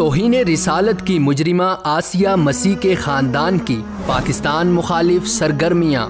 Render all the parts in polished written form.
توہین رسالت کی مجرمہ آسیہ مسیح کے خاندان کی پاکستان مخالف سرگرمیاں۔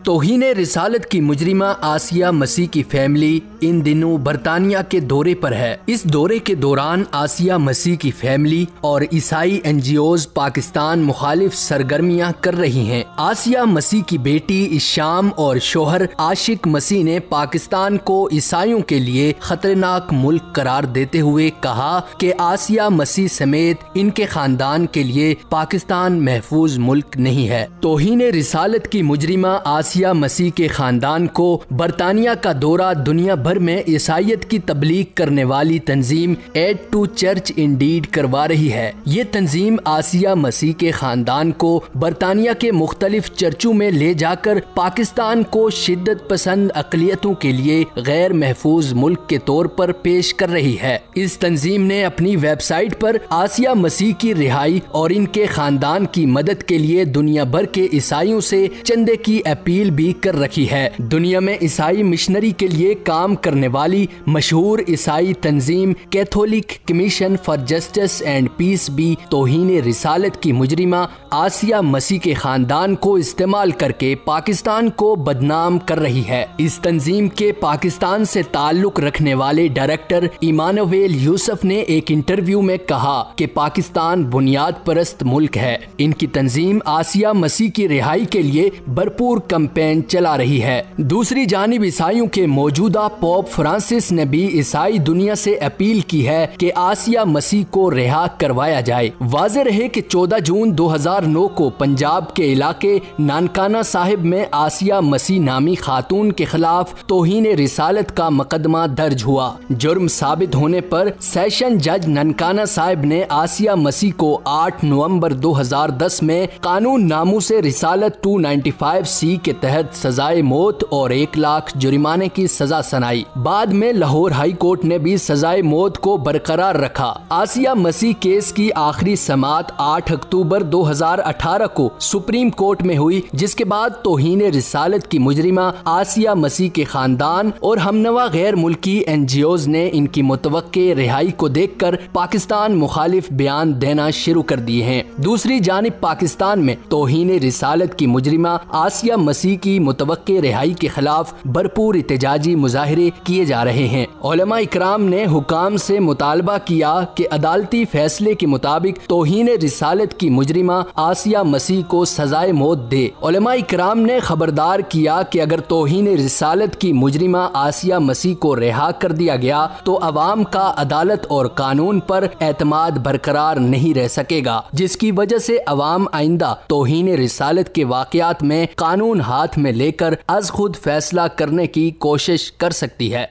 توہین رسالت کی مجرمہ آسیہ مسیح کی فیملی ان دنوں برطانیہ کے دورے پر ہے۔ اس دورے کے دوران آسیہ مسیح کی فیملی اور عیسائی NGOs پاکستان مخالف سرگرمیاں کر رہی ہیں۔ آسیہ مسیح کی بیٹی الشام اور شوہر عاشق مسیح نے پاکستان کو عیسائیوں کے لیے خطرناک ملک قرار دیتے ہوئے کہا کہ آسیہ مسیح سمیت ان کے خاندان کے لیے پاکستان محفوظ ملک نہیں ہے۔ توہین رسالت کی مجرمہ آسیہ مسیح کے خاندان کو برطانیہ کا دورہ دنیا بھر میں عیسائیت کی تبلیغ کرنے والی تنظیم ایڈ ٹو چرچ انڈیڈ کروا رہی ہے۔ یہ تنظیم آسیہ مسیح کے خاندان کو برطانیہ کے مختلف چرچوں میں لے جا کر پاکستان کو شدت پسند اقلیتوں کے لیے غیر محفوظ ملک کے طور پر پیش کر رہی ہے۔ اس تنظیم نے اپنی ویب سائٹ پر آسیہ مسیح کی رہائی اور ان کے خاندان کی مدد کے لیے دنیا بھر کے عیسائیوں سے چندے کی اپیل بھی کر رکھی ہے۔ دنیا میں عیسائی مشنری کے لیے کام کرنے والی مشہور عیسائی تنظیم Catholic commission for justice and peace بھی توہین رسالت کی مجرمہ آسیہ مسیح کے خاندان کو استعمال کر کے پاکستان کو بدنام کر رہی ہے۔ اس تنظیم کے پاکستان سے تعلق رکھنے والے ڈائریکٹر ایمانویل یوسف نے ایک انٹرویو میں کہا کہ پاکستان بنیاد پرست ملک ہے۔ ان کی تنظیم آسیہ مسیح کی رہائی کے لیے بھرپور کیمپین چلا رہی ہے۔ دوسری جانب عیسائیوں کے موجودہ پوپ فرانسس نے بھی عیسائی دنیا سے اپیل کی ہے کہ آسیہ مسیح کو رہا کروایا جائے۔ واضح رہے کہ 14 جون 2009 کو پنجاب کے علاقے نانکانہ صاحب میں آسیہ مسیح نامی خاتون کے خلاف توہین رسالت کا مقدمہ درج ہوا۔ جرم ثابت ہونے پر سیشن جج ننکانہ صاحب نے آسیہ مسیح کو 8 نومبر 2010 میں قانون ناموس رسالت 295C کے تحت سزائے موت اور 1 لاکھ جرمانے کی سزا سنائی۔ بعد میں لاہور ہائی کورٹ نے بھی سزائے موت کو برقرار رکھا۔ آسیہ مسیح کیس کی آخری سماعت 8 اکتوبر 2018 کو سپریم کورٹ میں ہوئی، جس کے بعد توہین رسالت کی مجرمہ آسیہ مسیح کے خاندان اور ہمنوا غیر ملکی NGOs نے ان کی متوقع رہائی کو دیکھ کر پاکستان مخالف بیان دینا شروع کر دیے ہیں۔ دوسری جانب پاکستان میں توہین رسالت کی مجرمہ آسیہ مسیح کی متوقع رہائی کے خلاف بھرپور احتجاجی مظاہرے کیے جا رہے ہیں۔ علماء اکرام نے حکام سے مطالبہ کیا کہ عدالتی فیصلے کے مطابق توہین رسالت کی مجرمہ آسیہ مسیح کو سزائے موت دے۔ علماء اکرام نے خبردار کیا کہ اگر توہین رسالت کی مجرمہ آسیہ مسیح کو رہا کر دیا گیا تو عوام کا عدالت اور قانون پر اعتماد برقرار نہیں رہ سکے گا، جس کی وجہ سے عوام آئندہ توہین رسالت کے واقعات میں قانون ہاتھ میں لے کر از خود فیصلہ کرنے کی کوشش کر سکتی ہے۔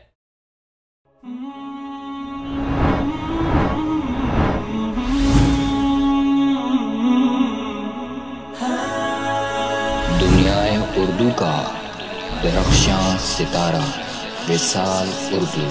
دنیائے اردو کا درخشاں ستارہ وصال اردو۔